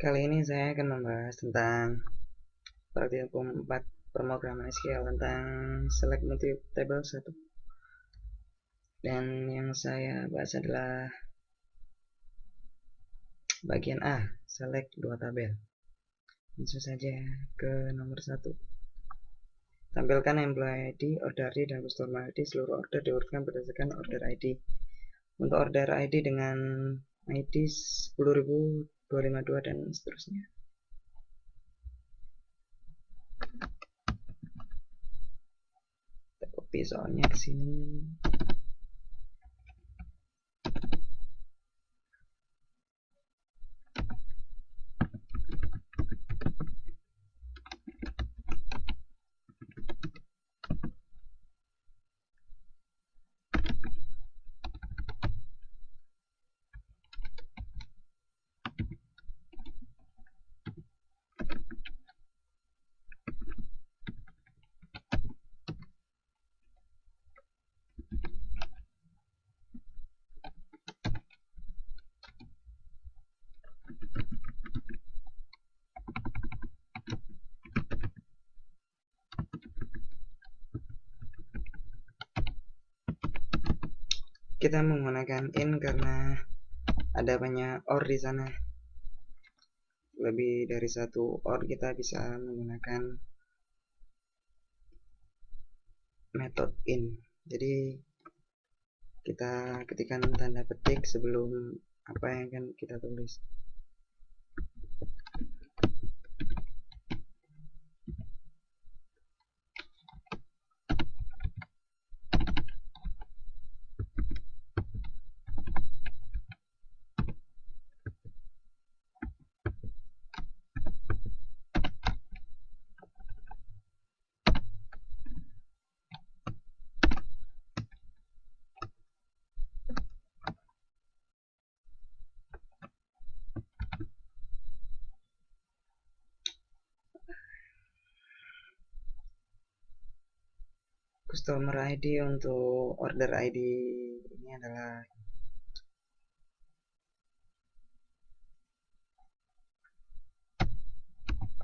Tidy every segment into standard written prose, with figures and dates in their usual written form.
Kali ini saya akan membahas tentang praktikum 4 pemrograman SQL tentang select multi-table 1. Dan yang saya bahas adalah bagian A, select 2 tabel. Langsung saja ke nomor 1. Tampilkan employee ID, order ID, dan customer ID. Seluruh order diurutkan berdasarkan order ID. Untuk order ID dengan ID 10.252 dan seterusnya. Kita copy soalnya ke sini. Kita menggunakan in karena ada banyak or di sana. Lebih dari satu or kita bisa menggunakan metode in. Jadi kita ketikkan tanda petik sebelum apa yang akan kita tulis. Customer ID untuk order ID ini adalah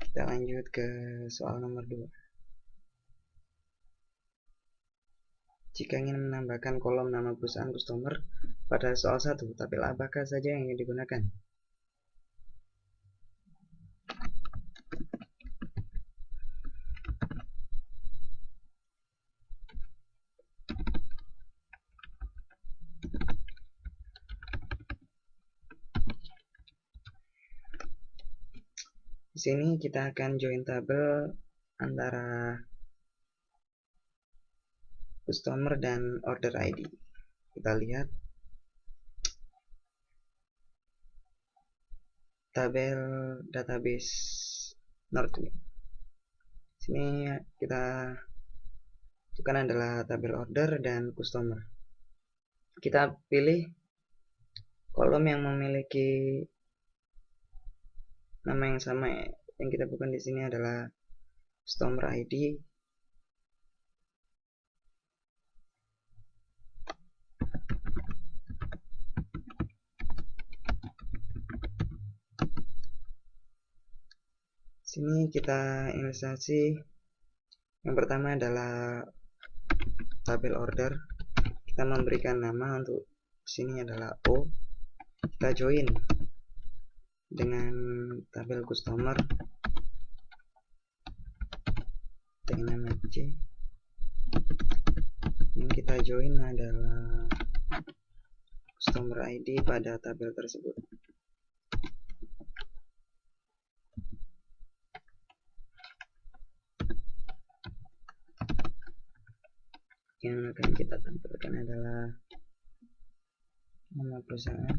kita lanjut ke soal nomor 2. Jika ingin menambahkan kolom nama perusahaan customer pada soal 1, tabel apakah saja yang digunakan? Di sini kita akan join tabel antara customer dan order ID. Kita lihat tabel database Northwind. Sini kita tentukan adalah tabel order dan customer. Kita pilih kolom yang memiliki nama yang sama. Yang kita bukan di sini adalah customer ID. Sini kita inisialisasi. Yang pertama adalah tabel order. Kita memberikan nama untuk sini adalah O. Kita join dengan tabel customer dengan nama C. Yang kita join adalah customer ID pada tabel tersebut. Yang akan kita tampilkan adalah nama perusahaan,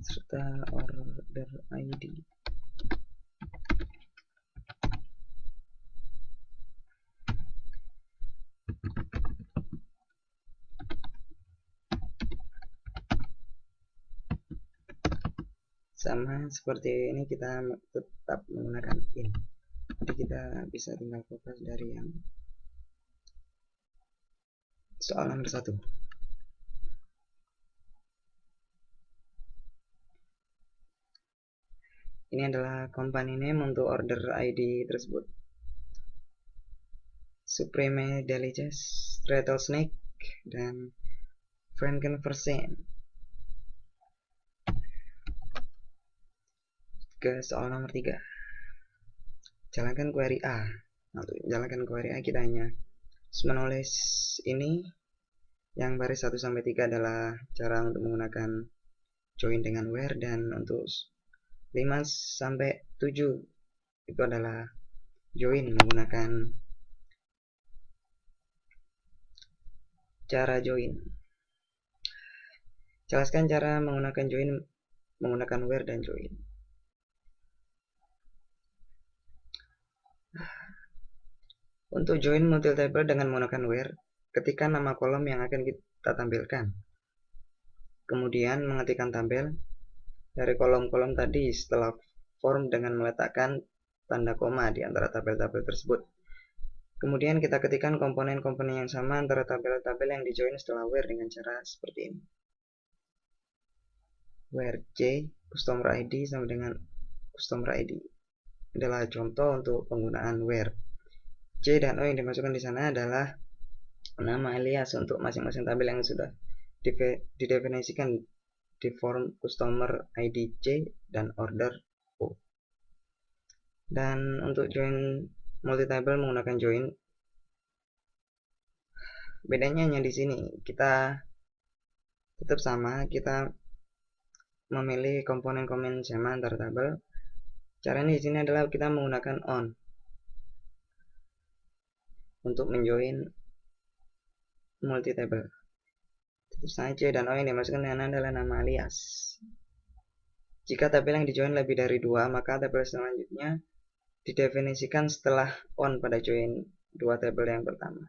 serta order ID. Sama seperti ini kita tetap menggunakan in. Jadi kita bisa tinggal fokus dari yang Soal nomor 1. Ini adalah company name untuk order ID tersebut. Supreme Delicious, Rattlesnake, dan Frankenfursen. Ke soal nomor 3. Jalankan query A. Untuk jalankan query A kita hanya menulis ini. Yang baris 1-3 adalah cara untuk menggunakan join dengan where, dan untuk 5-7 itu adalah join menggunakan cara join. Jelaskan cara menggunakan join menggunakan where dan join. Untuk join multi-table dengan menggunakan where, ketikkan nama kolom yang akan kita tampilkan. Kemudian mengetikkan tabel dari kolom-kolom tadi setelah form dengan meletakkan tanda koma di antara tabel-tabel tersebut. Kemudian kita ketikkan komponen-komponen yang sama antara tabel-tabel yang dijoin setelah where dengan cara seperti ini. Where J customer ID sama dengan customer ID adalah contoh untuk penggunaan where. J dan O yang dimasukkan di sana adalah nama alias untuk masing-masing tabel yang sudah didefinisikan di form customer ID J dan order O. Dan untuk join multi-table menggunakan join, bedanya hanya di sini. Kita tetap sama, kita memilih komponen-komponen sama antar tabel. Caranya di sini adalah kita menggunakan on untuk menjoin multi-table. Tetap saja dan O yang dimasukkan dengan adalah nama alias. Jika tabel yang dijoin lebih dari 2, maka tabel selanjutnya didefinisikan setelah on pada join 2 tabel yang pertama.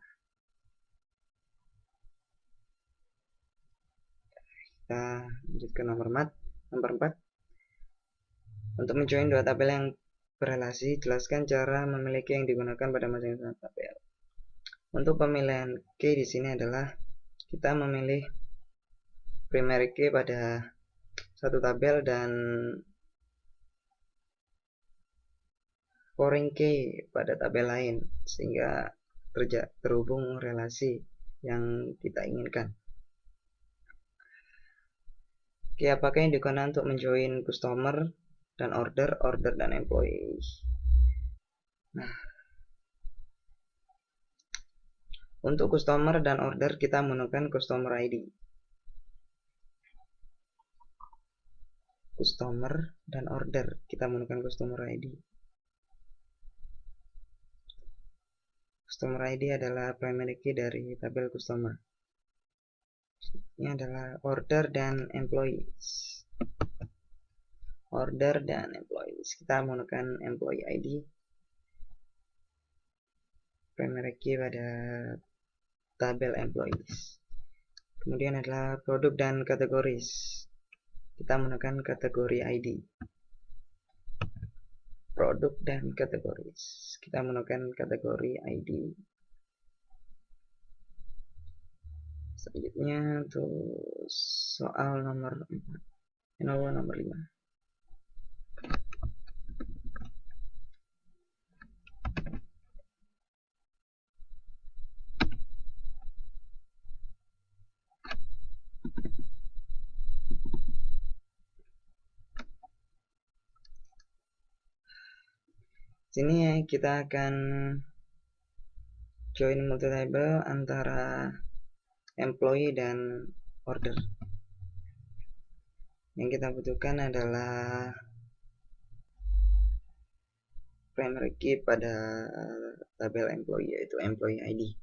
Kita lanjut ke nomor 4. Untuk menjoin 2 tabel yang berrelasi, jelaskan cara memiliki yang digunakan pada masing-masing tabel. Untuk pemilihan key di sini adalah kita memilih primary key pada satu tabel dan foreign key pada tabel lain, sehingga terhubung relasi yang kita inginkan. Key apakah yang digunakan untuk menjoin customer dan order dan employee? Nah, untuk customer dan order kita menggunakan customer ID. Customer dan order kita menggunakan customer ID. Customer ID adalah primary key dari tabel customer. Ini adalah order dan employees. Order dan employees kita menggunakan employee ID. Primary key pada tabel employees. Kemudian adalah produk dan kategoris. Kita menggunakan kategori ID. Produk dan kategoris. Kita menggunakan kategori ID. Selanjutnya untuk soal nomor 4. Nomor 5. Sini kita akan join multi-table antara employee dan order. Yang kita butuhkan adalah primary key pada tabel employee, yaitu employee ID.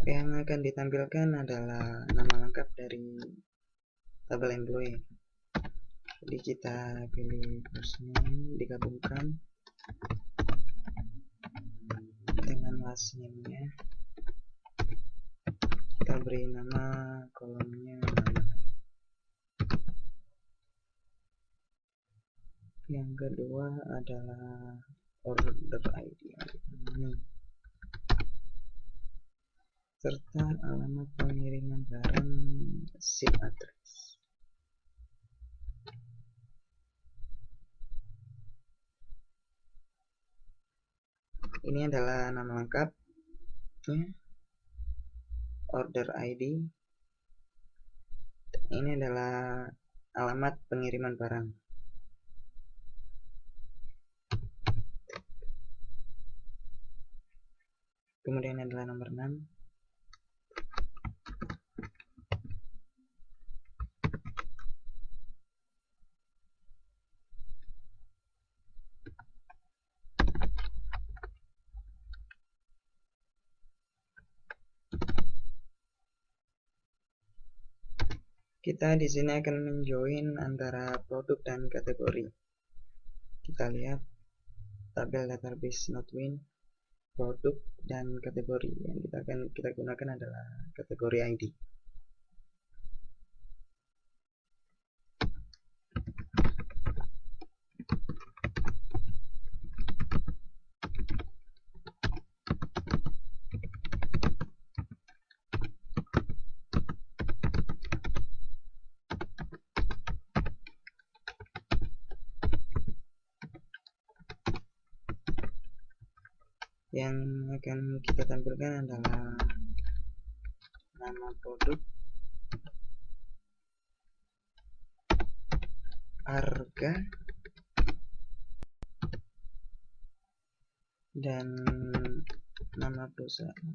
Yang akan ditampilkan adalah nama lengkap dari tabel employee. Jadi kita pilih first name, digabungkan dengan last name-nya. Kita beri nama kolomnya nama. Yang kedua adalah order ID ini, serta alamat pengiriman barang ship address. Ini adalah nama lengkap, order ID. Ini adalah alamat pengiriman barang. Kemudian adalah nomor 6. Kita di sini akan menjoin antara produk dan kategori. Kita lihat tabel database Notewin, produk dan kategori. Yang kita gunakan adalah kategori ID. Yang akan kita tampilkan adalah nama produk, harga, dan nama perusahaan.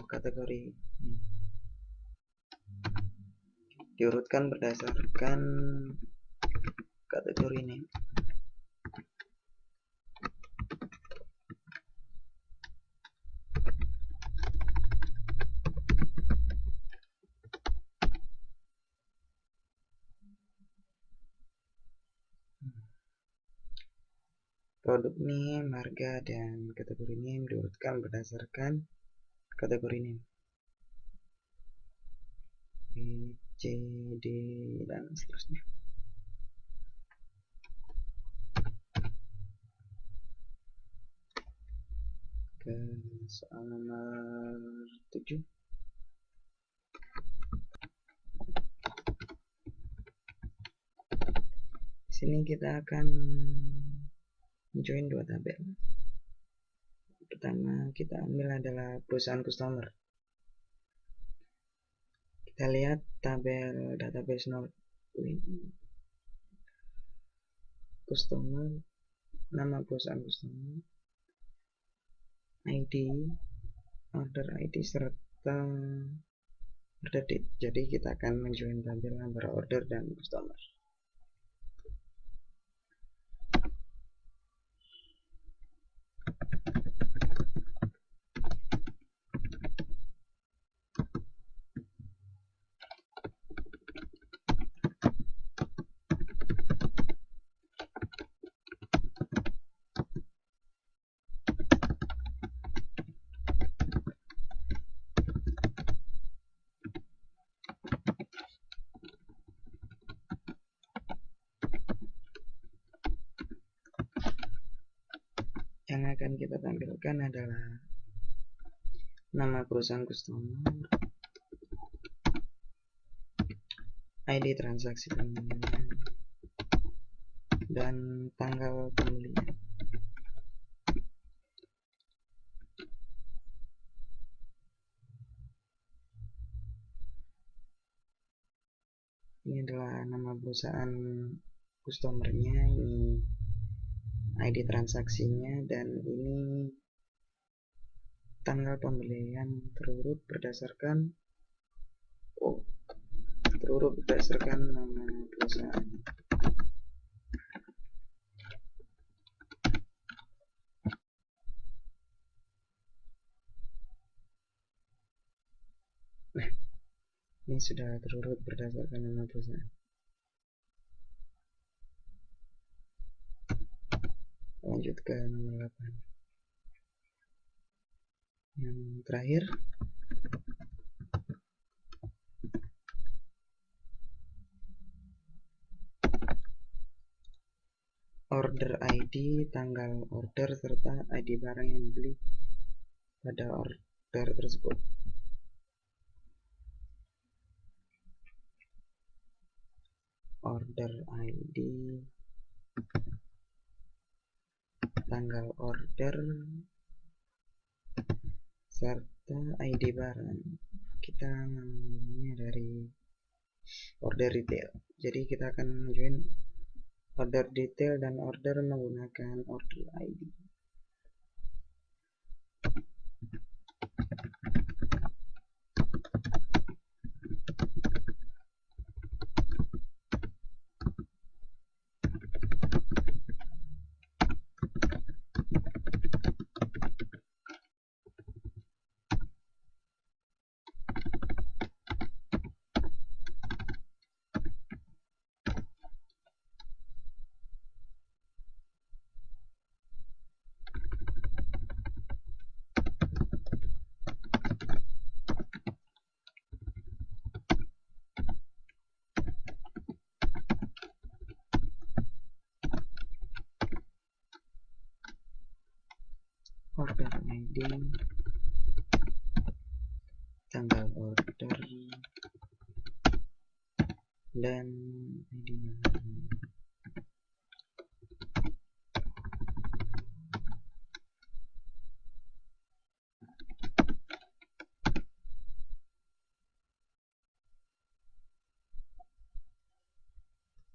Kategori diurutkan berdasarkan kategori name. Produk name, harga, dan kategori name diurutkan berdasarkan kategori name. B, C, D, dan seterusnya. Ke soal nomor 7. Di sini kita akan join dua tabel. Pertama kita ambil adalah perusahaan customer. Kita lihat tabel database Notewin, customer, nama perusahaan customer, ID, order ID, serta order date. Jadi kita akan menjoin tabel antara order dan customer. Yang akan kita tampilkan adalah nama perusahaan customer, ID transaksi pembelian, dan tanggal pembelian. Ini adalah nama perusahaan customernya, ini ID transaksinya, dan ini tanggal pembelian terurut berdasarkan nama perusahaan. sudah terurut berdasarkan nama perusahaan. Lanjut ke nomor 8. Yang terakhir, order ID, tanggal order, serta ID barang yang dibeli pada order tersebut. Order ID, tanggal order, serta ID barang. Kita ngambilnya dari order detail. Jadi kita akan join order detail dan order menggunakan order ID. Order ID, tanggal order, dan ID barang.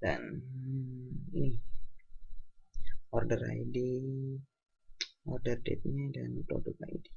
Dan ini order ID, order date-nya, dan produk ID.